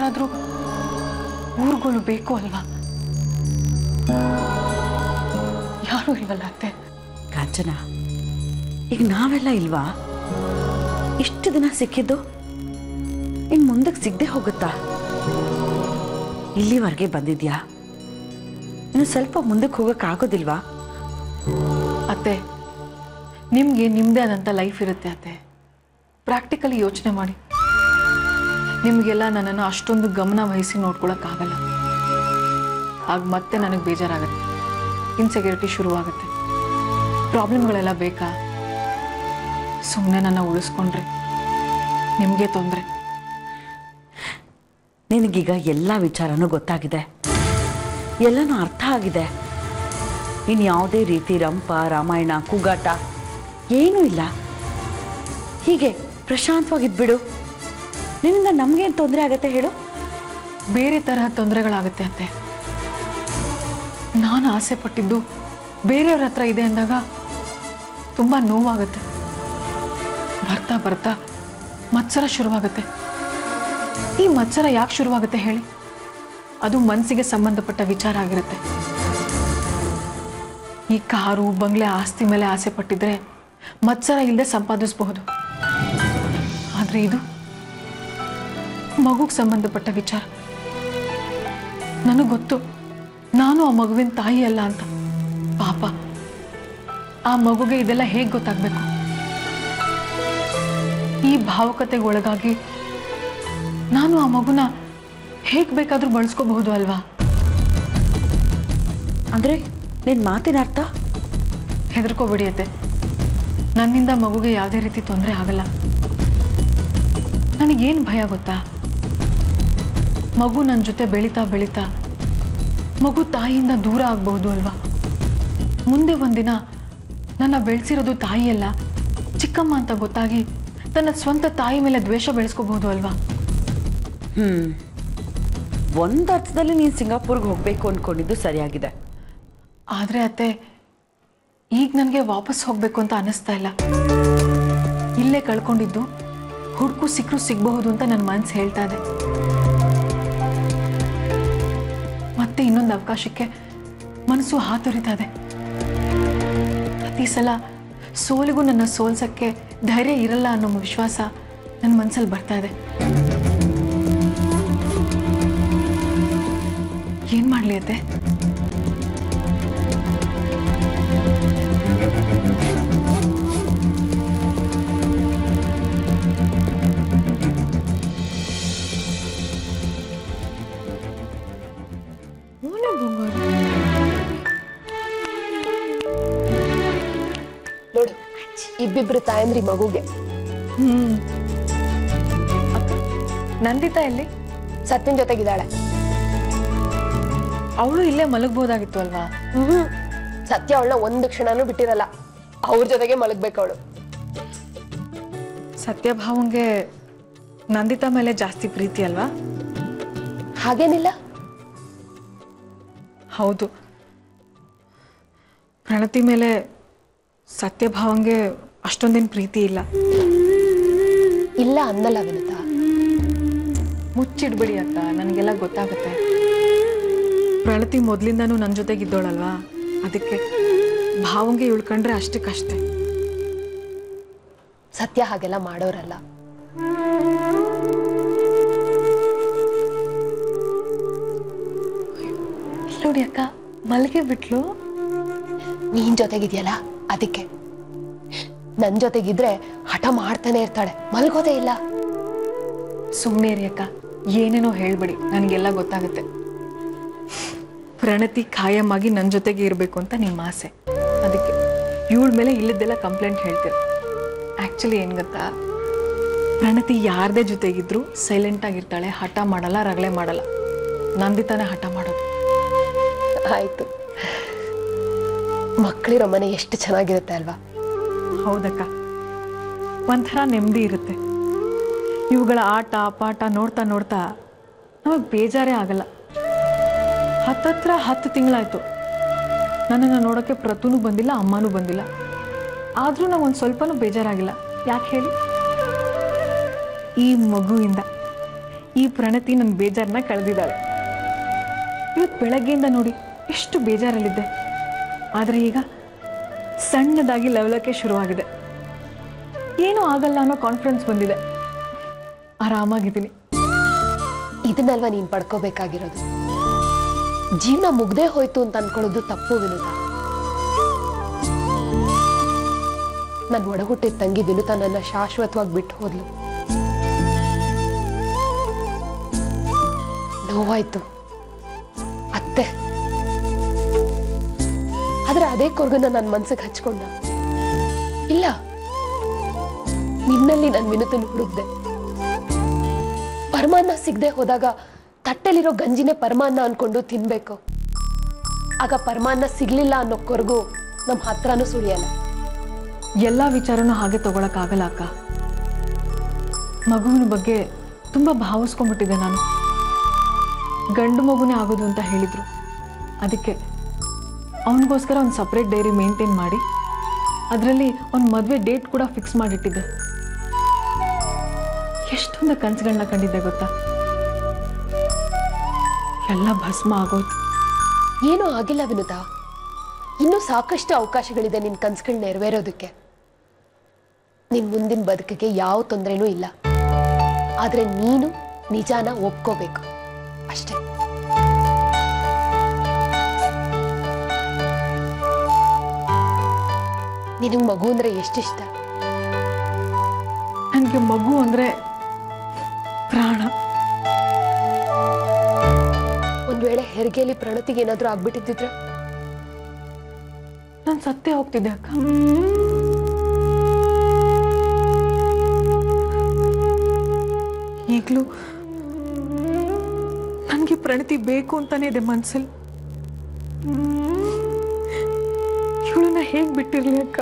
ಯಾರಾದರೂ ಊರುಗಳು ಬೇಕು ಅಲ್ವಾ? ಯಾರೂ ಇಲ್ವಲ್ಲ ಅತ್ತೆ. ಕಾಂಚನ, ಈಗ ನಾವೆಲ್ಲ ಇಲ್ವಾ? ಇಷ್ಟು ದಿನ ಸಿಕ್ಕಿದ್ದು ಇನ್ನು ಮುಂದಕ್ಕೆ ಸಿಗದೆ ಹೋಗುತ್ತಾ? ಇಲ್ಲಿವರೆಗೆ ಬಂದಿದ್ಯಾ, ಇನ್ನು ಸ್ವಲ್ಪ ಮುಂದಕ್ಕೆ ಹೋಗೋಕ್ಕಾಗೋದಿಲ್ವಾ? ಅತ್ತೆ, ನಿಮಗೆ ನಿಮ್ಮದೇ ಆದಂಥ ಲೈಫ್ ಇರುತ್ತೆ ಅತ್ತೆ. ಪ್ರಾಕ್ಟಿಕಲಿ ಯೋಚನೆ ಮಾಡಿ. ನಿಮಗೆಲ್ಲ ನನ್ನನ್ನು ಅಷ್ಟೊಂದು ಗಮನ ವಹಿಸಿ ನೋಡ್ಕೊಳಕ್ಕಾಗಲ್ಲ. ಆಗ ಮತ್ತೆ ನನಗೆ ಬೇಜಾರಾಗುತ್ತೆ, ಇನ್ಸೆಕ್ಯೂರಿಟಿ ಶುರುವಾಗುತ್ತೆ. ಪ್ರಾಬ್ಲಮ್ಗಳೆಲ್ಲ ಬೇಕಾ? ಸುಮ್ಮನೆ ನನ್ನ ಉಳಿಸ್ಕೊಂಡ್ರೆ ನಿಮಗೆ ತೊಂದರೆ. ನಿನಗೀಗ ಎಲ್ಲ ವಿಚಾರನೂ ಗೊತ್ತಾಗಿದೆ, ಎಲ್ಲನೂ ಅರ್ಥ ಆಗಿದೆ. ಇನ್ನು ಯಾವುದೇ ರೀತಿ ರಂಪ ರಾಮಾಯಣ ಕೂಗಾಟ ಏನೂ ಇಲ್ಲ. ಹೀಗೆ ಪ್ರಶಾಂತವಾಗಿದ್ಬಿಡು. ನಿನ್ನಿಂದ ನಮಗೇನು ತೊಂದರೆ ಆಗತ್ತೆ ಹೇಳು? ಬೇರೆ ತರಹ ತೊಂದರೆಗಳಾಗುತ್ತೆ ಅತ್ತೆ. ನಾನು ಆಸೆ ಪಟ್ಟಿದ್ದು ಬೇರೆಯವ್ರ ಹತ್ರ ಇದೆ ಅಂದಾಗ ತುಂಬ ನೋವಾಗುತ್ತೆ. ಬರ್ತಾ ಬರ್ತಾ ಮತ್ಸರ ಶುರುವಾಗುತ್ತೆ. ಈ ಮತ್ಸರ ಯಾಕೆ ಶುರುವಾಗುತ್ತೆ ಹೇಳಿ? ಅದು ಮನಸ್ಸಿಗೆ ಸಂಬಂಧಪಟ್ಟ ವಿಚಾರ ಆಗಿರುತ್ತೆ. ಈ ಕಾರು ಬಂಗ್ಲೆ ಆಸ್ತಿ ಮೇಲೆ ಆಸೆ ಪಟ್ಟಿದ್ರೆ ಮತ್ಸರ ಇಲ್ಲದೆ ಸಂಪಾದಿಸಬಹುದು. ಆದರೆ ಇದು ಮಗುಗೆ ಸಂಬಂಧಪಟ್ಟ ವಿಚಾರ. ನನಗೆ ಗೊತ್ತು ನಾನು ಆ ಮಗುವಿನ ತಾಯಿ ಅಲ್ಲ ಅಂತ. ಪಾಪ ಆ ಮಗುಗೆ ಇದೆಲ್ಲ ಹೇಗೆ ಗೊತ್ತಾಗಬೇಕು? ಈ ಭಾವುಕತೆಗೆ ಒಳಗಾಗಿ ನಾನು ಆ ಮಗುನ ಹೇಗೆ ಬೇಕಾದರೂ ಬಳಸ್ಕೋಬಹುದು ಅಲ್ವಾ? ಅಂದರೆ ನಿನ್ನ ಮಾತಿನ ಅರ್ಥ? ಹೆದರ್ಕೋಬಿಡಿಯತ್ತೆ. ನನ್ನಿಂದ ಮಗುಗೆ ಯಾವುದೇ ರೀತಿ ತೊಂದರೆ ಆಗಲ್ಲ. ನನಗೇನು ಭಯ ಗೊತ್ತಾ? ಮಗು ನನ್ನ ಜೊತೆ ಬೆಳೀತಾ ಬೆಳೀತಾ ಮಗು ತಾಯಿಯಿಂದ ದೂರ ಆಗಬಹುದು ಅಲ್ವಾ? ಮುಂದೆ ಒಂದಿನ ನನ್ನ ಬೆಳೆಸಿರೋದು ತಾಯಿಯಲ್ಲ ಚಿಕ್ಕಮ್ಮ ಅಂತ ಗೊತ್ತಾಗಿ ತನ್ನ ಸ್ವಂತ ತಾಯಿ ಮೇಲೆ ದ್ವೇಷ ಬೆಳೆಸ್ಕೋಬಹುದು ಅಲ್ವಾ? ಒಂದು ಅರ್ಥದಲ್ಲಿ ನೀನು ಸಿಂಗಾಪುರ್ಗೆ ಹೋಗಬೇಕು ಅಂದ್ಕೊಂಡಿದ್ದು ಸರಿಯಾಗಿದೆ. ಆದರೆ ಅತ್ತೆ, ಈಗ ನನಗೆ ವಾಪಸ್ ಹೋಗಬೇಕು ಅಂತ ಅನ್ನಿಸ್ತಾ ಇಲ್ಲ. ಇಲ್ಲೇ ಕಳ್ಕೊಂಡಿದ್ದು ಹುಡುಕು ಸಿಕ್ಕರು ಸಿಗಬಹುದು ಅಂತ ನನ್ನ ಮನಸ್ಸು ಹೇಳ್ತಾ ಇದೆ. ಮತ್ತೆ ಇನ್ನೊಂದು ಅವಕಾಶಕ್ಕೆ ಮನಸ್ಸು ಹಾತೊರಿತಾ ಇದೆ. ಪ್ರತಿ ಸಲ ಸೋಲಿಗೂ ನನ್ನ ಸೋಲ್ಸಕ್ಕೆ ಧೈರ್ಯ ಇರಲ್ಲ ಅನ್ನೋ ವಿಶ್ವಾಸ ನನ್ನ ಮನಸ್ಸಲ್ಲಿ ಬರ್ತಾ ಇದೆ. ಏನ್ ಮಾಡ್ಲಿ ಅತ್ತೆ? ನೋಡಿ, ಇಬ್ಬಿಬ್ರು ತಾಯಂದ್ರಿ ಮಗುಗೆ. ನಂದಿತಾ ಎಲ್ಲಿ? ಸತ್ಯನ್ ಜೊತೆಗಿದ್ದಾಳೆ. ಅವಳು ಇಲ್ಲೇ ಮಲಗಬಹುದಾಗಿತ್ತು ಅಲ್ವಾ? ಸತ್ಯ ಅವಳನ್ನ ಒಂದು ಕ್ಷಣನೂ ಬಿಟ್ಟಿರಲ್ಲ. ಅವ್ರ ಜೊತೆಗೆ ಮಲಗ್ಬೇಕು ಅವಳು. ಸತ್ಯಭಾವಂಗೆ ನಂದಿತಾ ಮೇಲೆ ಜಾಸ್ತಿ ಪ್ರೀತಿ ಅಲ್ವಾ? ಹಾಗೇನಿಲ್ಲ. ಹೌದು, ಪ್ರಣತಿ ಮೇಲೆ ಸತ್ಯಭಾವಂಗೆ ಅಷ್ಟೊಂದೇನು ಪ್ರೀತಿ ಇಲ್ಲ. ಇಲ್ಲ ಅನ್ನಲ್ಲ ವಿನಿತಾ. ಮುಚ್ಚಿಡ್ಬಿಡಿ ಅಕ್ಕ, ನನಗೆಲ್ಲ ಗೊತ್ತಾಗುತ್ತೆ. ಪ್ರಣತಿ ಮೊದಲಿಂದನೂ ನನ್ನ ಜೊತೆಗಿದ್ದೋಳಲ್ವಾ, ಅದಕ್ಕೆ ಭಾವಂಗೆ ಉಳ್ಕೊಂಡ್ರೆ ಅಷ್ಟಕ್ಕಷ್ಟೇ. ಸತ್ಯ ಹಾಗೆಲ್ಲ ಮಾಡೋರಲ್ಲ. ನೋಡಿ ಅಕ್ಕ, ಮಲ್ಗೆ ಬಿಟ್ಲು. ನೀನ್ ಜೊತೆಗಿದ್ಯಲ್ಲ ಅದಕ್ಕೆ. ನನ್ ಜೊತೆಗಿದ್ರೆ ಹಠ ಮಾಡ್ತಾನೆ ಇರ್ತಾಳೆ, ಮಲ್ಗೋದೇ ಇಲ್ಲ. ಸುಮ್ಮನೆ ಇರಿ ಅಕ್ಕ, ಏನೇನೋ ಹೇಳ್ಬಿಡಿ, ನನಗೆಲ್ಲ ಗೊತ್ತಾಗುತ್ತೆ. ಪ್ರಣತಿ ಖಾಯಮಾಗಿ ನನ್ನ ಜೊತೆಗೆ ಇರಬೇಕು ಅಂತ ನಿಮ್ಮ ಆಸೆ, ಅದಕ್ಕೆ ಇವಳ ಮೇಲೆ ಇಲ್ಲದ್ದೆಲ್ಲ ಕಂಪ್ಲೇಂಟ್ ಹೇಳ್ತೀರ. ಆ್ಯಕ್ಚುಲಿ ಏನು ಗೊತ್ತಾ, ಪ್ರಣತಿ ಯಾರದೇ ಜೊತೆಗಿದ್ರು ಸೈಲೆಂಟ್ ಆಗಿರ್ತಾಳೆ, ಹಠ ಮಾಡಲ್ಲ, ರಗಳೆ ಮಾಡಲ್ಲ. ನಂದಿತಾನೆ ಹಠ ಮಾಡೋದು. ಆಯ್ತು, ಮಕ್ಕಳಿರೋ ಮನೆ ಎಷ್ಟು ಚೆನ್ನಾಗಿರುತ್ತೆ ಅಲ್ವಾ? ಹೌದಕ್ಕ, ಒಂಥರ ನೆಮ್ಮದಿ ಇರುತ್ತೆ. ಇವುಗಳ ಆಟ ಪಾಠ ನೋಡ್ತಾ ನೋಡ್ತಾ ನಮಗೆ ಬೇಜಾರೇ ಆಗಲ್ಲ. ಹತ್ತತ್ರ 10 ತಿಂಗಳಾಯ್ತು ನನ್ನನ್ನು ನೋಡೋಕ್ಕೆ ಪ್ರತುನೂ ಬಂದಿಲ್ಲ, ಅಮ್ಮನೂ ಬಂದಿಲ್ಲ. ಆದರೂ ನಾವೊಂದು ಸ್ವಲ್ಪನೂ ಬೇಜಾರಾಗಿಲ್ಲ. ಯಾಕೆ ಹೇಳಿ? ಈ ಮಗುವಿಂದ ಈ ಪ್ರಣತಿ ನನ್ನ ಬೇಜಾರನ್ನ ಕಳೆದಿದ್ದಾಳೆ. ಇವತ್ತು ಬೆಳಗ್ಗೆಯಿಂದ ನೋಡಿ ಎಷ್ಟು ಬೇಜಾರಲ್ಲಿದ್ದೆ. ಆದರೆ ಈಗ ಸಣ್ಣದಾಗಿ ಲವಲಕ್ಕೆ ಶುರುವಾಗಿದೆ. ಏನೂ ಆಗಲ್ಲ ಅನ್ನೋ ಕಾನ್ಫಿಡೆನ್ಸ್ ಬಂದಿದೆ. ಆರಾಮಾಗಿದ್ದೀನಿ. ಇದನ್ನಲ್ವಾ ನೀನ್ ಪಡ್ಕೋಬೇಕಾಗಿರೋದು. ಜೀವನ ಮುಗ್ದೇ ಹೋಯ್ತು ಅಂತ ಅನ್ಕೊಳ್ಳೋದು ತಪ್ಪು ವಿನುತಾ. ನನ್ನ ಒಡಹುಟ್ಟಿದ ತಂಗಿ ವಿನುತಾ ನನ್ನ ಶಾಶ್ವತವಾಗಿ ಬಿಟ್ಟು ಹೋದ್ಲು. ನೋವಾಯ್ತು ಅತ್ತೆ. ಆದ್ರೆ ಅದೇ ಕೊರ್ಗನ್ನ ನನ್ನ ಮನ್ಸಿಗೆ ಹಚ್ಕೊಂಡ. ಇಲ್ಲ, ನಿನ್ನಲ್ಲಿ ನನ್ನ ವಿನುತನ ಹುಡುಕ್ದೆ. ಪರಮಾನ್ನ ಸಿಗದೆ ಹೋದಾಗ ತಟ್ಟೆಲಿರೋ ಗಂಜಿನೇ ಪರಮಾನ್ನ ಅನ್ಕೊಂಡು ತಿನ್ಬೇಕು. ಆಗ ಪರಮಾನ್ನ ಸಿಗ್ಲಿಲ್ಲ ಅನ್ನೋ ಕೊರಗು ನಮ್ಮ ಹತ್ರನೂ ಸುಳಿಯಲ್ಲ. ಎಲ್ಲ ವಿಚಾರನೂ ಹಾಗೆ ತಗೊಳಕ್ಕಾಗಲ್ಲ ಅಕ್ಕ. ಮಗುವಿನ ಬಗ್ಗೆ ತುಂಬ ಭಾವಿಸ್ಕೊಂಡ್ಬಿಟ್ಟಿದ್ದೆ ನಾನು. ಗಂಡು ಮಗುನೇ ಆಗೋದು ಅಂತ ಹೇಳಿದ್ರು. ಅದಕ್ಕೆ ಅವನಿಗೋಸ್ಕರ ಒಂದು ಸಪ್ರೇಟ್ ಡೈರಿ ಮೇಂಟೈನ್ ಮಾಡಿ ಅದರಲ್ಲಿ ಒಂದು ಮದುವೆ ಡೇಟ್ ಕೂಡ ಫಿಕ್ಸ್ ಮಾಡಿಟ್ಟಿದ್ದೆ. ಎಷ್ಟೊಂದು ಕನಸುಗಳನ್ನ ಕಂಡಿದ್ದೆ ಗೊತ್ತಾ. ಎಲ್ಲ ಭಸ್ಮ ಆಗೋಯ್ತು. ಏನೂ ಆಗಿಲ್ಲ ವಿನುತಾ. ಇನ್ನೂ ಸಾಕಷ್ಟು ಅವಕಾಶಗಳಿದೆ ನಿನ್ ಕನಸುಗಳು ನೆರವೇರೋದಕ್ಕೆ. ನಿನ್ ಮುಂದಿನ ಬದುಕಿಗೆ ಯಾವ ತೊಂದರೆನೂ ಇಲ್ಲ. ಆದ್ರೆ ನೀನು ನಿಜಾನ ಒಪ್ಕೋಬೇಕು ಅಷ್ಟೇ. ನಿನಗೆ ಮಗು ಅಂದ್ರೆ ಎಷ್ಟಿಷ್ಟ? ನನಗೆ ಮಗು ಅಂದ್ರೆ ಪ್ರಾಣ. ಒಂದ್ ವೇಳೆ ಹೆರಿಗೆಯಲ್ಲಿ ಪ್ರಣತಿಗೆ ಏನಾದ್ರೂ ಆಗ್ಬಿಟ್ಟಿದ್ರೆ ನಾನು ಸತ್ತೇ ಹೋಗ್ತಿದ್ದೆ ಅಕ್ಕ. ಈಗಲೂ ನನಗೆ ಪ್ರಣತಿ ಬೇಕು ಅಂತಾನೆ ಇದೆ ಮನ್ಸಲ್ಲಿ. ಇವಳನ್ನ ಹೇಗ್ ಬಿಟ್ಟಿರ್ಲಿ ಅಕ್ಕ?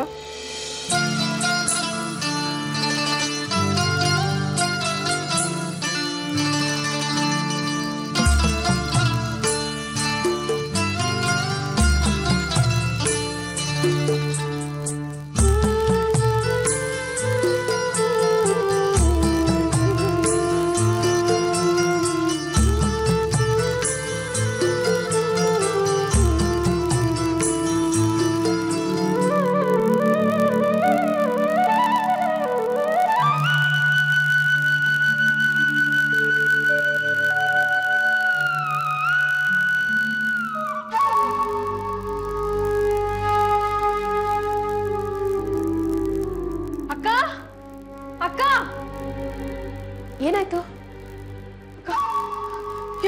ಏನಾಯ್ತು?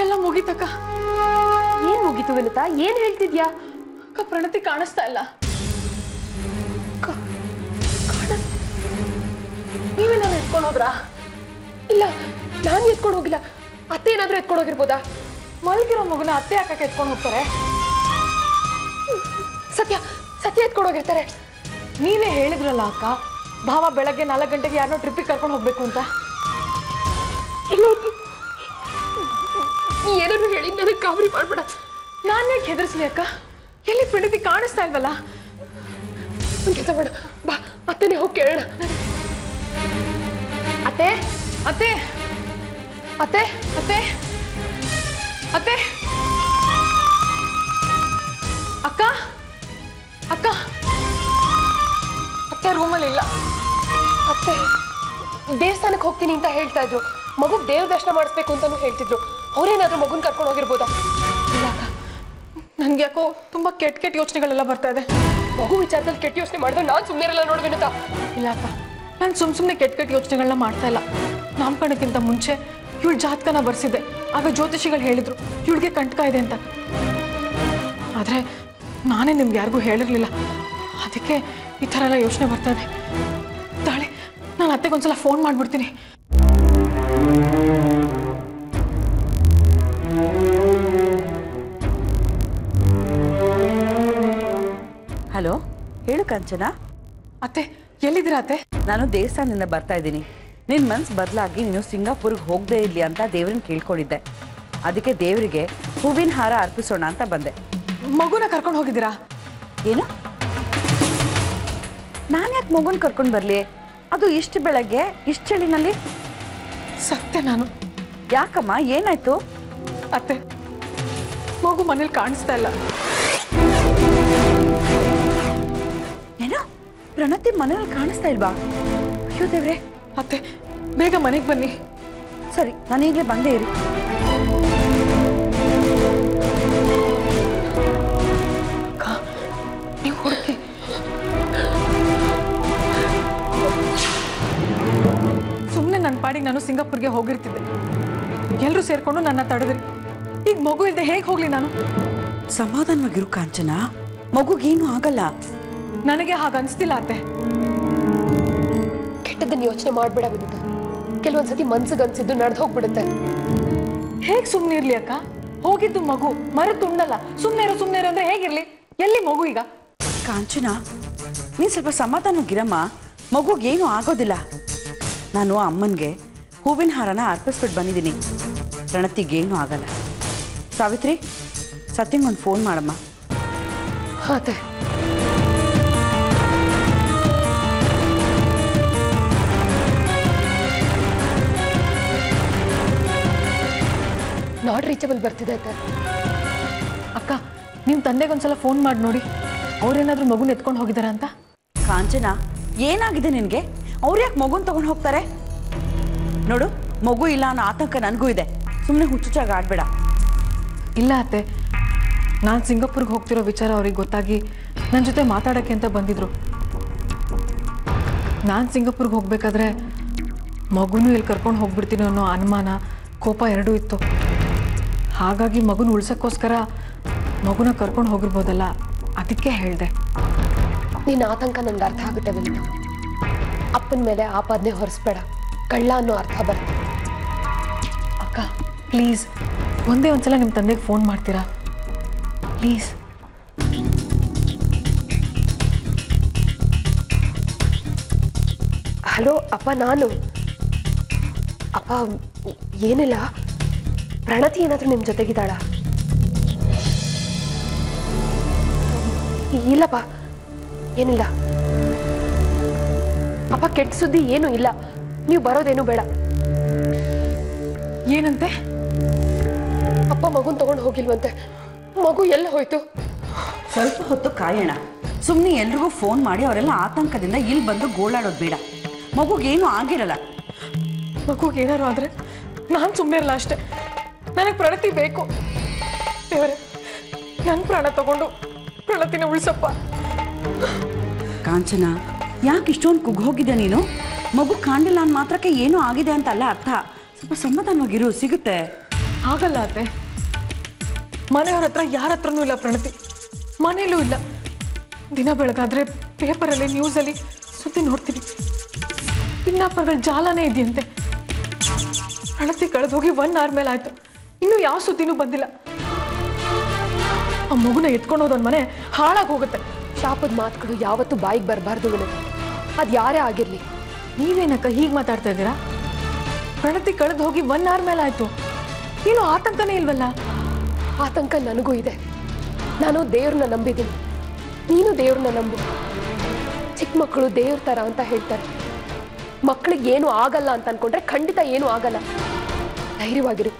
ಎಲ್ಲ ಮುಗೀತಕ್ಕ. ಏನ್ ಮುಗೀತು ವಿನುತಾ? ಏನ್ ಹೇಳ್ತಿದ್ಯಾ? ಅಕ್ಕ, ಪ್ರಣತಿ ಕಾಣಿಸ್ತಾ ಇಲ್ಲ. ನೀವೇ ನಾನು ಎತ್ಕೊಂಡು ಹೋದ್ರಾ? ಇಲ್ಲ, ನಾನು ಎತ್ಕೊಂಡು ಹೋಗಿಲ್ಲ. ಅತ್ತೆ ಏನಾದ್ರೂ ಎತ್ಕೊಂಡು ಹೋಗಿರ್ಬೋದಾ? ಮಲಗಿರೋ ಮಗುನ ಅತ್ತೆ ಹಾಕಕ್ಕೆ ಎತ್ಕೊಂಡು ಹೋಗ್ತಾರೆ. ಸತ್ಯ ಸತ್ಯ ಎತ್ಕೊಂಡು ಹೋಗಿರ್ತಾರೆ. ನೀವೇ ಹೇಳಿದ್ರಲ್ಲ ಅಕ್ಕ, ಭಾವ ಬೆಳಗ್ಗೆ 4 ಗಂಟೆಗೆ ಯಾರನ್ನೋ ಟ್ರಿಪ್ಪಿಗೆ ಕರ್ಕೊಂಡು ಹೋಗ್ಬೇಕು ಅಂತ. ನೀ ಏನಾದ್ರು ಹೇಳಿ ನನಗೆ ಕಾವರಿ ಮಾಡ್ಬೇಡ. ನಾನು ಯಾಕೆ ಹೆದರ್ಸ್ಲಿ ಅಕ್ಕ? ಎಲ್ಲಿ ಪ್ರಣತಿ ಕಾಣಿಸ್ತಾ ಇಲ್ವಲ್ಲ? ಒಂದು ಕೆಲಸ ಮಾಡ, ಬಾ ಅತ್ತೆನೇ ಹೋಗಿ ಕೇಳೋಣ. ಅತ್ತೆ ಅತ್ತೆ ಅತ್ತೆ ಅತ್ತೆ ಅತ್ತೆ ಅಕ್ಕ ಅಕ್ಕ ಅತ್ತೆ ರೂಮಲ್ಲಿ ಇಲ್ಲ. ಅತ್ತೆ ದೇವಸ್ಥಾನಕ್ಕೆ ಹೋಗ್ತೀನಿ ಅಂತ ಹೇಳ್ತಾ ಇದ್ರು. ಮಗು ದೇವ್ರ ದರ್ಶನ ಮಾಡಿಸ್ಬೇಕು ಅಂತಾನು ಹೇಳ್ತಿದ್ರು. ಅವ್ರೇನಾದ್ರೂ ಮಗುನ್ ಕರ್ಕೊಂಡು ಹೋಗಿರ್ಬೋದಾ? ಇಲ್ಲ ಅಕ್ಕ, ನನ್ಗೆ ಯಾಕೋ ತುಂಬಾ ಕೆಟ್ಟ ಯೋಚನೆಗಳೆಲ್ಲ ಬರ್ತಾ ಇದೆ. ಮಗು ವಿಚಾರದಲ್ಲಿ ಕೆಟ್ಟ ಯೋಚನೆ ಮಾಡಿದ್ರೆ ನಾನು ಸುಮ್ಮನೆ ಇರಲ್ಲ ನೋಡಿ ವಿನುತಾ. ಇಲ್ಲ ಅಕ್ಕ, ನಾನು ಸುಮ್ಮನೆ ಕೆಟ್ಟ ಯೋಚನೆಗಳನ್ನ ಮಾಡ್ತಾ ಇಲ್ಲ. ನಾಮಕರಣಕ್ಕಿಂತ ಮುಂಚೆ ಇವಳ ಜಾತಕನ ಬರ್ಸಿದ್ದೆ. ಆಗ ಜ್ಯೋತಿಷಿಗಳು ಹೇಳಿದ್ರು ಇವಳಿಗೆ ಕಂಟಕ ಇದೆ ಅಂತ. ಆದ್ರೆ ನಾನೇ ನಿಮ್ಗೆ ಯಾರಿಗೂ ಹೇಳಿರ್ಲಿಲ್ಲ. ಅದಕ್ಕೆ ಈ ಥರ ಎಲ್ಲ ಯೋಚನೆ ಬರ್ತಾ ಇದೆ. ತಾಳೆ, ನಾನು ಅತ್ತೆಗೊಂದ್ಸಲ ಫೋನ್ ಮಾಡ್ಬಿಡ್ತೀನಿ. ಹಲೋ, ಹೇಳು ಕಾಂಚನ. ಅತ್ತೆ, ಎಲ್ಲಿದ್ದೀರಾ ಅತ್ತೆ? ನಾನು ದೇವಸ್ಥಾನದಿಂದ ಬರ್ತಾ ಇದ್ದೀನಿ. ನಿನ್ನ ಮನ್ಸು ಬದಲಾಗಿ ನೀನು ಸಿಂಗಾಪುರ್ಗೆ ಹೋಗದೇ ಇರಲಿ ಅಂತ ದೇವ್ರನ್ನ ಕೇಳ್ಕೊಂಡಿದ್ದೆ. ಅದಕ್ಕೆ ದೇವರಿಗೆ ಹೂವಿನ ಹಾರ ಅರ್ಪಿಸೋಣ ಅಂತ ಬಂದೆ. ಮಗುನ ಕರ್ಕೊಂಡು ಹೋಗಿದ್ದೀರಾ? ಏನು? ನಾನು ಯಾಕೆ ಮಗುನ ಕರ್ಕೊಂಡು ಬರಲಿ? ಅದು ಇಷ್ಟು ಬೆಳಗ್ಗೆ ಇಷ್ಟು ಚಳಿನಲ್ಲಿ? ಸತ್ಯ, ನಾನು ಯಾಕಮ್ಮ ಏನಾಯ್ತು? ಅತ್ತೆ, ಮಗು ಮನೇಲಿ ಕಾಣಿಸ್ತಾ ಇಲ್ಲ. ಏನೋ ಪ್ರಣತಿ ಮನೇಲಿ ಕಾಣಿಸ್ತಾ ಇಲ್ವಾ? ಅಯ್ಯೋ ದೇವ್ರೆ. ಅತ್ತೆ, ಬೇಗ ಮನೆಗೆ ಬನ್ನಿ. ಸರಿ, ನಾನು ಈಗಲೇ ಬಂದೇ ಇರಿ. ನೀವು ಹುಡುಕಿ. ಸುಮ್ಮನೆ ನನ್ನ ಪಾಡಿಗೆ ನಾನು ಸಿಂಗಾಪುರ್ಗೆ ಹೋಗಿರ್ತಿದ್ದೆ. ಎಲ್ಲರೂ ಸೇರ್ಕೊಂಡು ನನ್ನ ತಡೆದ್ರಿ. ಈಗ ಮಗು ಇಲ್ಲದೆ ಹೇಗೆ ಹೋಗ್ಲಿ ನಾನು? ಸಮಾಧಾನವಾಗಿರು ಕಾಂಚನ, ಮಗುಗೇನು ಆಗಲ್ಲ. ನನಗೆ ಹಾಗೆ ಅನಿಸ್ತಿಲ್ಲ ಅತ್ತೆ. ಕೆಟ್ಟದನ್ನ ಯೋಚನೆ ಮಾಡ್ಬೇಡ ವಿನುತ. ಕೆಲವೊಂದ್ಸತಿ ಮನ್ಸಿಗೆ ಅನ್ಸಿದ್ದು ನಡೆದು ಹೋಗ್ಬಿಡುತ್ತೆ. ಹೇಗ್ ಸುಮ್ನೆ ಇರ್ಲಿ ಅಕ್ಕ? ಹೋಗಿದ್ದು ಮಗು ಮರೆತುಂಡಲ್ಲ. ಸುಮ್ನೆ ಇರು ಅಂದ್ರೆ ಹೇಗಿರ್ಲಿ? ಎಲ್ಲಿ ಮಗು ಈಗ? ಕಾಂಚನ, ನೀನ್ ಸ್ವಲ್ಪ ಸಮಾಧಾನವಾಗಿರಮ್ಮ. ಮಗುಗೇನು ಆಗೋದಿಲ್ಲ. ನಾನು ಅಮ್ಮನ್ಗೆ ಹೂವಿನ ಹಾರನ ಅರ್ಪಿಸ್ಬಿಟ್ಟು ಬಂದಿದ್ದೀನಿ. ಪ್ರಣತಿಗೇನು ಆಗಲ್ಲ. ಸಾವಿತ್ರಿ, ಸತ್ಯಂಗೊಂದು ಫೋನ್ ಮಾಡಮ್ಮ. ಅತ್ತೆ, ನಾಟ್ ರೀಚಬಲ್ ಬರ್ತಿದೆ ಅತ್ತೆ. ಅಕ್ಕ, ನಿಮ್ ತಂದೆಗೊಂದ್ಸಲ ಫೋನ್ ಮಾಡಿ ನೋಡಿ, ಅವ್ರೇನಾದ್ರೂ ಮಗುನ ಎತ್ಕೊಂಡು ಹೋಗಿದಾರ ಅಂತ. ಕಾಂಚನ, ಏನಾಗಿದೆ ನಿನ್ಗೆ? ಅವ್ರು ಯಾಕೆ ಮಗುನ್ ತಗೊಂಡು ಹೋಗ್ತಾರೆ? ನೋಡು, ಮಗು ಇಲ್ಲ ಅನ್ನೋ ಆತಂಕ ನನಗೂ ಇದೆ. ಸುಮ್ಮನೆ ಹುಚ್ಚುಚ್ಚಾಗಿ ಆಡ್ಬೇಡ. ಇಲ್ಲ ಅತ್ತೆ, ನಾನು ಸಿಂಗಾಪುರ್ಗೆ ಹೋಗ್ತಿರೋ ವಿಚಾರ ಅವ್ರಿಗೆ ಗೊತ್ತಾಗಿ ನನ್ನ ಜೊತೆ ಮಾತಾಡೋಕ್ಕೆ ಅಂತ ಬಂದಿದ್ರು. ನಾನು ಸಿಂಗಾಪುರ್ಗೆ ಹೋಗ್ಬೇಕಾದ್ರೆ ಮಗುನೂ ಇಲ್ಲಿ ಕರ್ಕೊಂಡು ಹೋಗ್ಬಿಡ್ತೀನಿ ಅನ್ನೋ ಅನುಮಾನ, ಕೋಪ ಎರಡೂ ಇತ್ತು. ಹಾಗಾಗಿ ಮಗುನ ಉಳ್ಸೋಕ್ಕೋಸ್ಕರ ಮಗುನ ಕರ್ಕೊಂಡು ಹೋಗಿರ್ಬೋದಲ್ಲ, ಅದಕ್ಕೆ ಹೇಳಿದೆ. ನಿನ್ನ ಆತಂಕ ನನಗೆ ಅರ್ಥ ಆಗುತ್ತೆ ವಿನುತ. ಅಪ್ಪನ ಮೇಲೆ ಆಪಾದನೆ ಹೊರಿಸ್ಬೇಡ. ಕಳ್ಳ ಅನ್ನೋ ಅರ್ಥ ಬರುತ್ತೆ. ಅಕ್ಕ, ಪ್ಲೀಸ್ ಒಂದೇ ಒಂದ್ಸಲ ನಿಮ್ಮ ತಂದೆಗೆ ಫೋನ್ ಮಾಡ್ತೀರಾ ಪ್ಲೀಸ್? ಹಲೋ ಅಪ್ಪ, ನಾನು ಅಪ್ಪ. ಏನಿಲ್ಲ, ಪ್ರಣತಿ ಏನಾದರೂ ನಿಮ್ಮ ಜೊತೆಗಿದ್ದಾಳ? ಇಲ್ಲಪ್ಪ, ಏನಿಲ್ಲ ಅಪ್ಪ. ಕೆಟ್ಟ ಸುದ್ದಿ ಏನೂ ಇಲ್ಲ. ನೀವು ಬರೋದೇನು ಬೇಡ. ಏನಂತೆ? ಅಪ್ಪ ಮಗುನ್ ತಗೊಂಡು ಹೋಗಿಲ್ವಂತೆ. ಮಗು ಎಲ್ಲ ಹೋಯ್ತು? ಸ್ವಲ್ಪ ಹೊತ್ತು ಕಾಯೋಣ. ಸುಮ್ಮನೆ ಎಲ್ರಿಗೂ ಫೋನ್ ಮಾಡಿ ಅವರೆಲ್ಲ ಆತಂಕದಿಂದ ಇಲ್ಲಿ ಬಂದು ಗೋಳಾಡೋದು ಬೇಡ. ಮಗುಗೇನು ಆಗಿರಲ್ಲ. ಮಗುಗೆ ಏನಾರು ಆದರೆ ನಾನು ಸುಮ್ಮನೆ ಇರಲ್ಲ ಅಷ್ಟೇ. ನನಗೆ ಪ್ರಣತಿ ಬೇಕು. ದೇವರೇ, ನನ್ನ ಪ್ರಾಣ ತಗೊಂಡು ಪ್ರಣತಿನ ಉಳಿಸಪ್ಪ. ಕಾಂಚನ, ಯಾಕೆ ಇಷ್ಟೊಂದು ಕುಗ್ಗೋಗಿದ್ದೆ ನೀನು? ಮಗು ಕಾಣಿಲ್ಲ ಅಂದ ಮಾತ್ರಕ್ಕೆ ಏನೋ ಆಗಿದೆ ಅಂತಲ್ಲ ಅರ್ಥ. ಸ್ವಲ್ಪ ಸಮಾಧಾನವಾಗಿರು, ಸಿಗುತ್ತೆ. ಆಗಲ್ಲ ಅತ್ತೆ. ಮನೆಯವ್ರ ಹತ್ರ ಯಾರ ಹತ್ರನೂ ಇಲ್ಲ ಪ್ರಣತಿ, ಮನೇಲೂ ಇಲ್ಲ. ದಿನ ಬೆಳಗಾದ್ರೆ ಪೇಪರಲ್ಲಿ ನ್ಯೂಸಲ್ಲಿ ಸುದ್ದಿ ನೋಡ್ತೀನಿ. ಕಿಡ್ನಾಪರ್ಗಳ ಜಾಲನೇ ಇದೆಯಂತೆ. ಪ್ರಣತಿ ಕಳೆದು ಹೋಗಿ 1 hour ಮೇಲೆ ಆಯ್ತು. ಇನ್ನೂ ಯಾವ ಸುದ್ದಿನೂ ಬಂದಿಲ್ಲ. ಆ ಮಗುನ ಎತ್ಕೊಂಡು ಹೋದೊಂದು ಮನೆ ಹಾಳಾಗಿ ಹೋಗುತ್ತೆ. ಶಾಪದ ಮಾತುಗಳು ಯಾವತ್ತೂ ಬಾಯಿಗೆ ಬರಬಾರ್ದು ವಿನುತ. ಅದು ಯಾರೇ ಆಗಿರಲಿ. ನೀವೇನಕ್ಕ ಹೀಗೆ ಮಾತಾಡ್ತಾ ಇದ್ದೀರಾ? ಪ್ರಣತಿ ಕಳೆದು ಹೋಗಿ 1 hour ಮೇಲೆ ಆಯ್ತು. ಏನು ಆತಂಕನೇ ಇಲ್ವಲ್ಲ? ಆತಂಕ ನನಗೂ ಇದೆ. ನಾನು ದೇವ್ರನ್ನ ನಂಬಿದ್ದೀನಿ, ನೀನು ದೇವ್ರನ್ನ ನಂಬು. ಚಿಕ್ಕ ಮಕ್ಕಳು ದೇವ್ರ ಥರ ಅಂತ ಹೇಳ್ತಾರೆ. ಮಕ್ಕಳಿಗೆ ಏನು ಆಗಲ್ಲ ಅಂತ ಅನ್ಕೊಂಡ್ರೆ ಖಂಡಿತ ಏನೂ ಆಗಲ್ಲ. ಧೈರ್ಯವಾಗಿರು,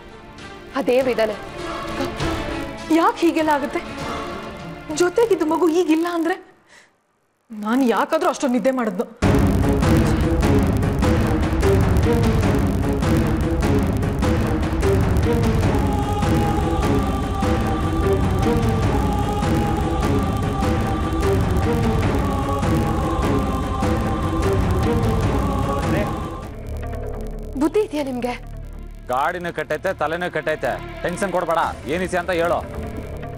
ಆ ದೇವ್ರಿದ್ದಾನೆ. ಯಾಕೆ ಹೀಗೆಲ್ಲ ಆಗುತ್ತೆ? ಜೊತೆಗಿದ್ದು ಮಗು ಈಗಿಲ್ಲ ಅಂದ್ರೆ ನಾನು ಯಾಕಾದ್ರೂ ಅಷ್ಟೊಂದು ನಿದ್ದೆ ಮಾಡಿದ್ನು? ಬುದ್ಧಿ ಇದೆಯಾ ನಿಮ್ಗೆ? ಗಾಡಿನೂ ಕಟ್ಟೈತೆ, ತಲೆನೂ ಕಟ್ಟೈತೆ. ಟೆನ್ಷನ್ ಕೊಡ್ಬೇಡ. ಏನಿಸಿ ಅಂತ ಹೇಳು.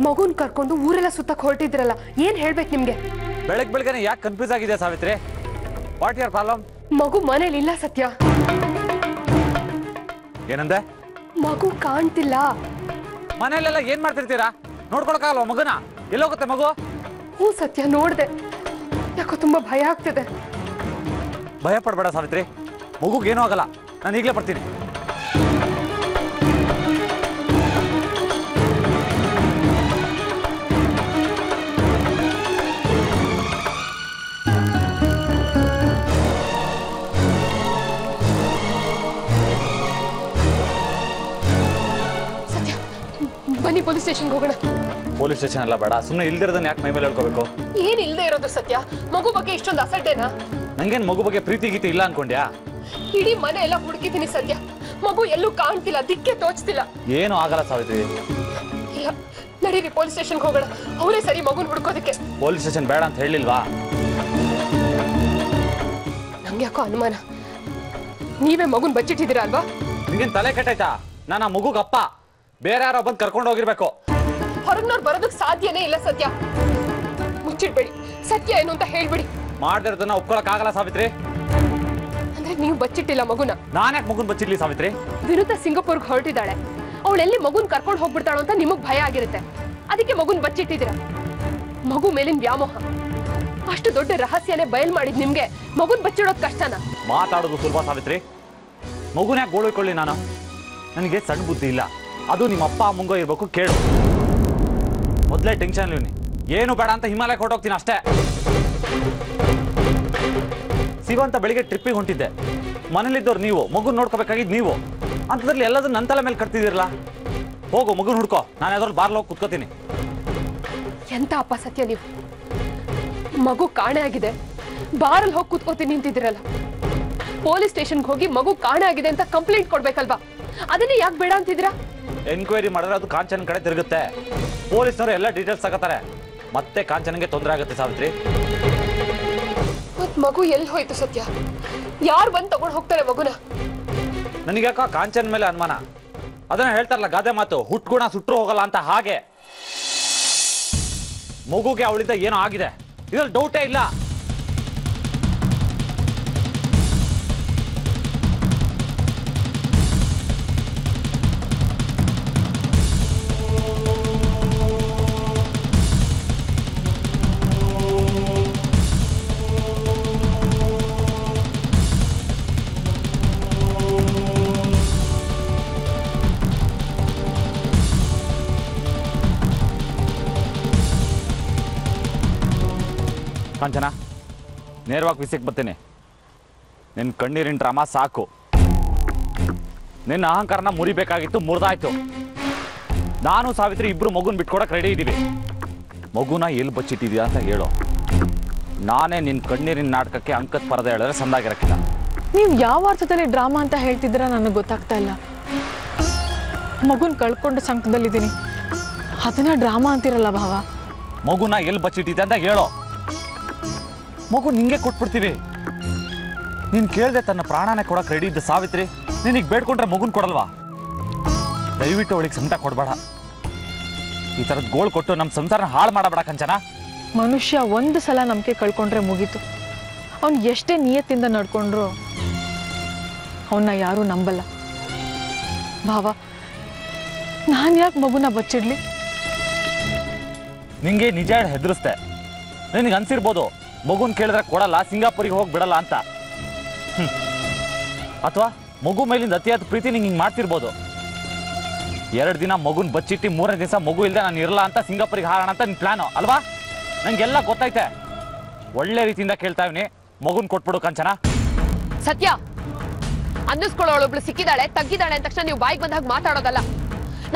ಮಗುನ್ ಕರ್ಕೊಂಡು ಊರೆಲ್ಲ ಸುತ್ತಕ್ಕೆ ಹೊರಟಿದ್ರಲ್ಲ, ಏನ್ ಹೇಳ್ಬೇಕು ನಿಮ್ಗೆ? ಬೆಳಗ್ಗೆ ಯಾಕೆ ಕನ್ಫ್ಯೂಸ್ ಆಗಿದೆ ಸಾವಿತ್ರಿ? What your problem? ಮಗು ಮನೇಲಿ ಇಲ್ಲ ಸತ್ಯ. ಏನಂದೆ? ಮಗು ಕಾಣ್ತಿಲ್ಲ. ಮನೇಲೆಲ್ಲ ಏನ್ ಮಾಡ್ತಿರ್ತೀರಾ? ನೋಡ್ಕೊಳಕ್ಕಾಗಲ್ವ ಮಗುನ? ಎಲ್ಲೋಗುತ್ತೆ ಮಗು? ಹ್ಞೂ ಸತ್ಯ, ನೋಡ್ದೆ. ಯಾಕೋ ತುಂಬಾ ಭಯ ಆಗ್ತಿದೆ. ಭಯ ಪಡ್ಬೇಡ ಸಾವಿತ್ರಿ, ಮಗುಗೇನೂ ಆಗಲ್ಲ. ನಾನು ಈಗಲೇ ಬರ್ತೀನಿ. ಸ್ಟೇಷನ್ಗೆ ಹೋಗೋಣ. ಪೊಲೀಸ್ ಸ್ಟೇಷನ್ ಎಲ್ಲ ಬೇಡ, ಸುಮ್ಮನೆ ಇಲ್ದಿರೋದನ್ನ ಯಾಕೆ ಮೈ ಮೇಲೆ ಹೇಳ್ಕೋಬೇಕು? ಏನ್ ಇಲ್ದೇ ಇರೋದು ಸತ್ಯ? ಮಗು ಬಗ್ಗೆ ಇಷ್ಟೊಂದು ಅಸಡ್ಡೆನಾ? ನಂಗೇನ್ ಮಗು ಬಗ್ಗೆ ಪ್ರೀತಿ ಗೀತಿ ಇಲ್ಲ ಅನ್ಕೊಂಡ್ಯಾ? ಇಡೀ ಮನೆ ಎಲ್ಲ ಹುಡುಕಿದ್ದೀನಿ ಸತ್ಯ, ಮಗು ಎಲ್ಲೂ ಕಾಣ್ತಿಲ್ಲ, ದಿಕ್ಕೆ ತೋಚ್ತಿಲ್ಲ. ಏನು ಆಗಲ್ಲ ಸಾವಿತ್ರಿ. ಇಲ್ಲ, ನಡೀರಿ ಪೊಲೀಸ್ ಸ್ಟೇಷನ್ಗೆ ಹೋಗೋಣ, ಅವರೇ ಸರಿ ಮಗುನ್ ಹುಡ್ಕೋದಕ್ಕೆ. ಪೊಲೀಸ್ ಸ್ಟೇಷನ್ ಬೇಡ ಅಂತ ಹೇಳಿಲ್ವಾ? ನಂಗೆ ಯಾಕೋ ಅನುಮಾನ, ನೀವೇ ಮಗುನ್ ಬಚ್ಚಿಟ್ಟಿದ್ದೀರಾ ಅಲ್ವಾ? ನಿಂಗೇನ್ ತಲೆ ಕೆಟ್ಟಾಯ್ತಾ? ನಾನು ಆ ಮಗುಗಪ್ಪ, ಬೇರೆ ಯಾರೋ ಬಂದು ಕರ್ಕೊಂಡು ಹೋಗಿರ್ಬೇಕು. ಹೊರಗ್ನವ್ರು ಬರೋದಕ್ಕೆ ಸಾಧ್ಯನೇ ಇಲ್ಲ ಸತ್ಯ. ಮುಚ್ಚಿಡ್ಬೇಡಿ, ಸತ್ಯ ಏನು ಅಂತ ಹೇಳ್ಬಿಡಿ. ಮಾಡ್ದಿರೋದನ್ನ ಒಪ್ಕೊಳಕ್ ಆಗಲ್ಲ ಸಾವಿತ್ರಿ. ಅಂದ್ರೆ ನೀವು ಬಚ್ಚಿಟ್ಟಿಲ್ಲ ಮಗುನ? ನಾನ್ಯಾಕೆ ಮಗುನ್ ಬಚ್ಚಿಡ್ಲಿ ಸಾವಿತ್ರಿ? ವಿರುದ್ಧ ಸಿಂಗಾಪುರ್ಗೆ ಹೊರಟಿದ್ದಾಳೆ, ಅವಳೆಲ್ಲಿ ಮಗುನ್ ಕರ್ಕೊಂಡು ಹೋಗ್ಬಿಡ್ತಾಳೋ ಅಂತ ನಿಮಗ್ ಭಯ ಆಗಿರುತ್ತೆ, ಅದಕ್ಕೆ ಮಗುನ್ ಬಚ್ಚಿಟ್ಟಿದ್ದೀರಾ. ಮಗು ಮೇಲಿನ ವ್ಯಾಮೋಹ, ಅಷ್ಟು ದೊಡ್ಡ ರಹಸ್ಯನೇ ಬಯಲ್ ಮಾಡಿದ್ ನಿಮ್ಗೆ ಮಗುನ್ ಬಚ್ಚಿಡೋದ್ ಕಷ್ಟನ? ಮಾತಾಡೋದು ಸುಲಭ ಸಾವಿತ್ರಿ. ಮಗುನ ಯಾಕೆ ಗೋಳಿಕೊಳ್ಳಿ ನಾನು? ನನಗೆ ಸಣ್ಣ ಬುದ್ಧಿ ಇಲ್ಲ, ಅದು ನಿಮ್ಮ ಅಪ್ಪ ಮುಂಗೋ ಇರ್ಬೇಕು. ಕೇಳು, ಮೊದಲೇ ಟೆನ್ಷನ್ ಇವನಿ, ಏನು ಬೇಡ ಅಂತ ಹಿಮಾಲಯಕ್ಕೆ ಹೊರಟೋಗ್ತೀನಿ ಅಷ್ಟೇ. ಸಿಗೋಂತ ಬೆಳಿಗ್ಗೆ ಟ್ರಿಪ್ಪಿಗೆ ಹೊಂಟಿದ್ದೆ, ಮನೇಲಿದ್ದವ್ರು ನೀವು, ಮಗು ನೋಡ್ಕೋಬೇಕಾಗಿದ್ದು ನೀವು, ಅಂಥದ್ರಲ್ಲಿ ಎಲ್ಲದನ್ನ ನನ್ನ ತಲೆ ಮೇಲೆ ಕಟ್ತಿದ್ದೀರಲ್ಲ. ಹೋಗು ಮಗುನ ಹುಡ್ಕೋ, ನಾನು ಯಾವ್ದಾದ್ರು ಬಾರ್ಲ್ ಹೋಗಿ ಕುತ್ಕೋತೀನಿ. ಎಂತ ಅಪ್ಪ ಸತ್ಯ ನೀವು? ಮಗು ಕಾಣೆ ಆಗಿದೆ, ಬಾರಲ್ಲಿ ಹೋಗಿ ಕೂತ್ಕೋತೀನಿ ನಿಂತಿದ್ದೀರಲ್ಲ. ಪೊಲೀಸ್ ಸ್ಟೇಷನ್ಗೆ ಹೋಗಿ ಮಗು ಕಾಣೆ ಆಗಿದೆ ಅಂತ ಕಂಪ್ಲೇಂಟ್ ಕೊಡ್ಬೇಕಲ್ವಾ? ಅದನ್ನೇ ಯಾಕೆ ಬೇಡ ಅಂತಿದ್ದೀರಾ? ಎನ್ಕ್ವೈರಿ ಮಾಡಿದ್ರೆ ಅದು ಕಾಂಚನ ಕಡೆ ತಿರುಗುತ್ತೆ, ಪೊಲೀಸ್ನವರು ಎಲ್ಲ ಡೀಟೇಲ್ಸ್ ತಗೋತಾರೆ, ಮತ್ತೆ ಕಾಂಚನಗೆ ತೊಂದರೆ ಆಗುತ್ತೆ ಸಾವಿತ್ರಿ. ಮತ್ ಮಗು ಎಲ್ಲಿ ಹೋಯ್ತು ಸತ್ಯ? ಯಾರು ಬಂದು ತಗೊಂಡು ಹೋಗ್ತಾರೆ ಮಗುನ? ನನಗ್ಯಾಕ ಕಾಂಚನ್ ಮೇಲೆ ಅನುಮಾನ. ಅದನ್ನ ಹೇಳ್ತಾರಲ್ಲ ಗಾದೆ ಮಾತು, ಹುಟ್ಗುಣ ಸುಟ್ರು ಹೋಗಲ್ಲ ಅಂತ. ಹಾಗೆ ಮಗುಗೆ ಅವಳಿಂದ ಏನೋ ಆಗಿದೆ, ಇದ್ರಲ್ಲಿ ಡೌಟೇ ಇಲ್ಲ. ಕಾಂಚನ, ನೇರವಾಗಿ ವಿಷಯಕ್ಕೆ ಬರ್ತೀನಿ. ನಿನ್ನ ಕಣ್ಣೀರಿನ ಡ್ರಾಮಾ ಸಾಕು. ನಿನ್ನ ಅಹಂಕಾರನ ಮುರಿಬೇಕಾಗಿತ್ತು, ಮುರಿದಾಯ್ತು. ನಾನು ಸಾವಿತ್ರಿ ಇಬ್ರು ಮಗುನ ಬಿಟ್ಕೊಡಕ್ಕೆ ರೆಡಿ ಇದ್ದೀವಿ. ಮಗುನ ಎಲ್ಲಿ ಬಚ್ಚಿಟ್ಟಿದ್ಯಾ ಅಂತ ಹೇಳೋ, ನಾನೇ ನಿನ್ನ ಕಣ್ಣೀರಿನ ನಾಟಕಕ್ಕೆ ಅಂಕದ ಪರದೆ ಹೇಳಿದ್ರೆ ಸಂದಾಗಿರಕ್ಕಿಲ್ಲ. ನೀವು ಯಾವ ಅರ್ಥದಲ್ಲಿ ಡ್ರಾಮಾ ಅಂತ ಹೇಳ್ತಿದ್ದೀರಾ ನನಗೆ ಗೊತ್ತಾಗ್ತಾ ಇಲ್ಲ. ಮಗುನ ಕಳ್ಕೊಂಡು ಸಂಕಟದಲ್ಲಿದ್ದೀನಿ, ಅದನ್ನ ಡ್ರಾಮಾ ಅಂತಿರಲ್ಲ ಭಾವ. ಮಗುನ ಎಲ್ಲಿ ಬಚ್ಚಿಟ್ಟಿದ್ದೆ ಅಂತ ಹೇಳೋ, ಮಗು ನಿಂಗೆ ಕೊಟ್ಬಿಡ್ತೀವಿ. ನೀನು ಕೇಳದೆ ತನ್ನ ಪ್ರಾಣನೇ ಕೊಡಕ್ಕೆ ರೆಡಿ ಇದ್ದ ಸಾವಿತ್ರಿ, ನೀನೀಗ ಬೇಡ್ಕೊಂಡ್ರೆ ಮಗುನ್ ಕೊಡಲ್ವಾ? ದಯವಿಟ್ಟು ಅವಳಿಗೆ ಸಂಕಟ ಕೊಡಬೇಡ. ಈ ಥರದ್ದು ಗೋಳು ಕೊಟ್ಟು ನಮ್ಮ ಸಂಸಾರನ ಹಾಳು ಮಾಡಬೇಡ ಕಾಂಚನ. ಮನುಷ್ಯ ಒಂದು ಸಲ ನಂಬಿಕೆ ಕಳ್ಕೊಂಡ್ರೆ ಮುಗೀತು. ಅವನು ಎಷ್ಟೇ ನಿಯತ್ತಿಂದ ನಡ್ಕೊಂಡ್ರು ಅವನ್ನ ಯಾರೂ ನಂಬಲ್ಲ. ಭಾವ, ನಾನು ಯಾಕೆ ಮಗುನ ಬಚ್ಚಿಡ್ಲಿ? ನಿಂಗೆ ನಿಜ ಹೇಳಿ ಹೆದರಿಸ್ತೆ. ನಿನಗೆ ಅನ್ಸಿರ್ಬೋದು ಮಗುನ್ ಕೇಳಿದ್ರೆ ಕೊಡಲ್ಲ, ಸಿಂಗಾಪುರಿಗೆ ಹೋಗಿ ಬಿಡಲ್ಲ ಅಂತ. ಅಥವಾ ಮಗು ಮೇಲಿಂದ ಅತಿಯಾದ ಪ್ರೀತಿ ನಿಂಗೆ ಹಿಂಗೆ ಮಾಡ್ತಿರ್ಬೋದು. 2 ದಿನ ಮಗುನ್ ಬಚ್ಚಿಟ್ಟು 3ನೇ ದಿವಸ ಮಗು ಇಲ್ಲದೆ ನಾನು ಇರಲ್ಲ ಅಂತ ಸಿಂಗಾಪುರಿಗೆ ಹಾರೋಣ ಅಂತ ನಿನ್ನ ಪ್ಲಾನು ಅಲ್ವಾ? ನಂಗೆಲ್ಲ ಗೊತ್ತೈತೆ. ಒಳ್ಳೆ ರೀತಿಯಿಂದ ಕೇಳ್ತಾ ಇವ್ನಿ, ಮಗುನ್ ಕೊಟ್ಬಿಡು ಕಾಂಚನ. ಸತ್ಯ, ಅನ್ನಿಸ್ಕೊಳ್ಳೋಳೊಬ್ಳು ಸಿಕ್ಕಿದಾಳೆ, ತಗ್ಗಿದಾಳೆ ಅಂದ ತಕ್ಷಣ ನೀವು ಬಾಯಿಗೆ ಬಂದಾಗ ಮಾತಾಡೋದಲ್ಲ.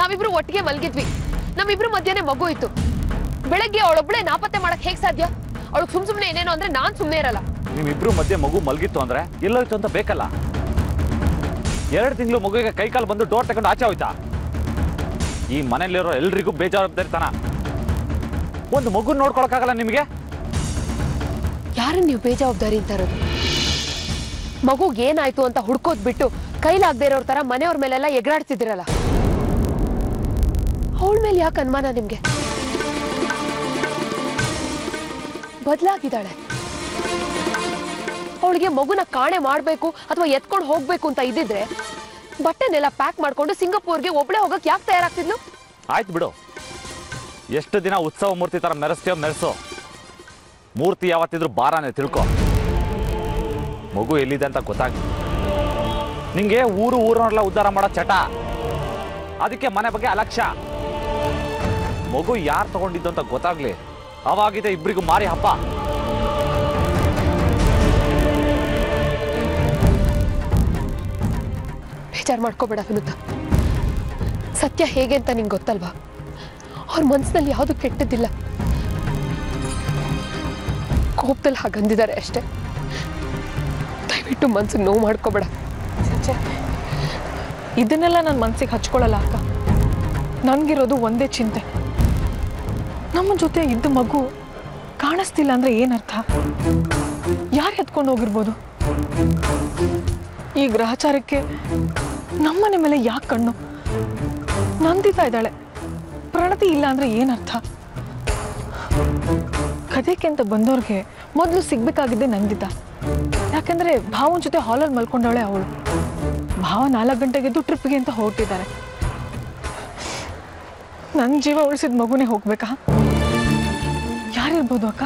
ನಾವಿಬ್ರು ಒಟ್ಟಿಗೆ ಮಲ್ಗಿದ್ವಿ, ನಮ್ಮಿಬ್ರು ಮಧ್ಯೆ ಮಗು ಇತ್ತು. ಬೆಳಗ್ಗೆ ಅವಳೊಬ್ಳೆ ನಾಪತ್ತೆ ಮಾಡಕ್ ಹೇಗ್ ಸಾಧ್ಯ? ಅವಳು ಸುಮ್ನೆ ಏನೇನೋ ಅಂದ್ರೆ ನಾನ್ ಸುಮ್ನೆ ಇರಲ್ಲ. ನಿಮ್ಮಿಬ್ರು ಮಧ್ಯೆ ಮಗು ಮಲ್ಗಿತ್ತು ಅಂದ್ರೆ ಎಲ್ಲೋಯ್ತು ಅಂತ ಬೇಕಲ್ಲ. 2 ತಿಂಗಳು ಮಗುವಿಗೆ ಕೈಕಾಲು ಬಂದು ಡೋರ್ ತಗೊಂಡು ಆಚೆ ಹೋಯ್ತಾ? ಈ ಮನೇಲಿರೋ ಎಲ್ರಿಗೂ ಬೇಜವಾಬ್ದಾರಿತನ. ಒಂದು ಮಗು ನೋಡ್ಕೊಳಕ್ಕಾಗಲ್ಲ ನಿಮಗೆ? ಯಾರನ್ನ ನೀವು ಬೇಜವಾಬ್ದಾರಿ ಅಂತ ಇರೋದು? ಮಗುಗ್ ಏನಾಯ್ತು ಅಂತ ಹುಡ್ಕೋದ್ ಬಿಟ್ಟು ಕೈಲಾಗದೆ ಇರೋರ್ ತರ ಮನೆಯವ್ರ ಮೇಲೆಲ್ಲ ಎಗರಾಡ್ತಿದಿರಲ್ಲ. ಅವಳ ಮೇಲೆ ಯಾಕೆ ಅನುಮಾನ ನಿಮ್ಗೆ? ಬದಲಾಗಿದ್ದಾಳೆ. ಅವಳಿಗೆ ಮಗುನ ಕಾಣೆ ಮಾಡ್ಬೇಕು ಅಥವಾ ಎತ್ಕೊಂಡು ಹೋಗ್ಬೇಕು ಅಂತ ಇದ್ದಿದ್ರೆ ಬಟ್ಟೆನೆಲ್ಲ ಪ್ಯಾಕ್ ಮಾಡ್ಕೊಂಡು ಸಿಂಗಾಪುರ್ಗೆ ಒಬ್ಳೆ ಹೋಗಕ್ ಯಾಕೆ ತಯಾರಾಗ್ತಿದ್ಲು? ಆಯ್ತು ಬಿಡು, ಎಷ್ಟು ದಿನ ಉತ್ಸವ ಮೂರ್ತಿ ತರ ಮೆರೆಸ್ತೀಯೋ ಮೆರೆಸು. ಮೂರ್ತಿ ಯಾವತ್ತಿದ್ರು ಬಾರಾನೆ ತಿಳ್ಕೊ. ಮಗು ಎಲ್ಲಿದೆ ಅಂತ ಗೊತ್ತಾಗ್ಲಿ. ನಿಂಗೆ ಊರನ್ನೆಲ್ಲ ಉದ್ಧಾರ ಮಾಡೋ ಚಟ, ಅದಕ್ಕೆ ಮನೆ ಬಗ್ಗೆ ಅಲಕ್ಷ್ಯ. ಮಗು ಯಾರು ತಗೊಂಡಿದ್ದು ಅಂತ ಗೊತ್ತಾಗ್ಲಿ, ಅವಾಗಿದೆ ಇಬ್ಬರಿಗೂ ಮಾರಿ ಹಬ್ಬ. ಬೇಜಾರು ಮಾಡ್ಕೋಬೇಡ ವಿನುತ. ಸತ್ಯ ಹೇಗೆ ಅಂತ ನಿಂಗೆ ಗೊತ್ತಲ್ವಾ? ಅವ್ರ ಮನಸ್ಸಿನಲ್ಲಿ ಯಾವುದು ಕೆಟ್ಟದ್ದಿಲ್ಲ, ಕೋಪದಲ್ಲಿ ಹಾಗಂದಿದ್ದಾರೆ ಅಷ್ಟೇ. ದಯವಿಟ್ಟು ಮನ್ಸಿಗೆ ನೋವು ಮಾಡ್ಕೋಬೇಡ. ಸಚ್ಚೆ, ಇದನ್ನೆಲ್ಲ ನನ್ನ ಮನಸ್ಸಿಗೆ ಹಚ್ಕೊಳ್ಳಲ್ಲ ಅಕ್ಕ. ನನಗಿರೋದು ಒಂದೇ ಚಿಂತೆ, ನಮ್ಮ ಜೊತೆ ಇದ್ದ ಮಗು ಕಾಣಿಸ್ತಿಲ್ಲ ಅಂದ್ರೆ ಏನರ್ಥ? ಯಾರು ಎತ್ಕೊಂಡು ಹೋಗಿರ್ಬೋದು? ಈ ಗ್ರಹಚಾರಕ್ಕೆ ನಮ್ಮನೆ ಮೇಲೆ ಯಾಕೆ ಕಣ್ಣು? ನಂದಿತಾ ಇದ್ದಾಳೆ, ಪ್ರಣತಿ ಇಲ್ಲ ಅಂದ್ರೆ ಏನರ್ಥ? ಕಥೆಗೆ ಅಂತ ಬಂದವ್ರಿಗೆ ಮೊದಲು ಸಿಗ್ಬೇಕಾಗಿದ್ದೆ ನಂದಿತಾ. ಯಾಕಂದ್ರೆ ಭಾವನ ಜೊತೆ ಹಾಲಲ್ಲಿ ಮಲ್ಕೊಂಡವಳೆ ಅವಳು. ಭಾವ 4 ಗಂಟೆಗೆದ್ದು ಟ್ರಿಪ್ಗೆ ಅಂತ ಹೊರಟಿದ್ದಾರೆ. ನನ್ನ ಜೀವ ಉಳಿಸಿದ ಮಗುನೇ ಹೋಗ್ಬೇಕಾ? ಯಾರಿರ್ಬೋದು ಅಕ್ಕ?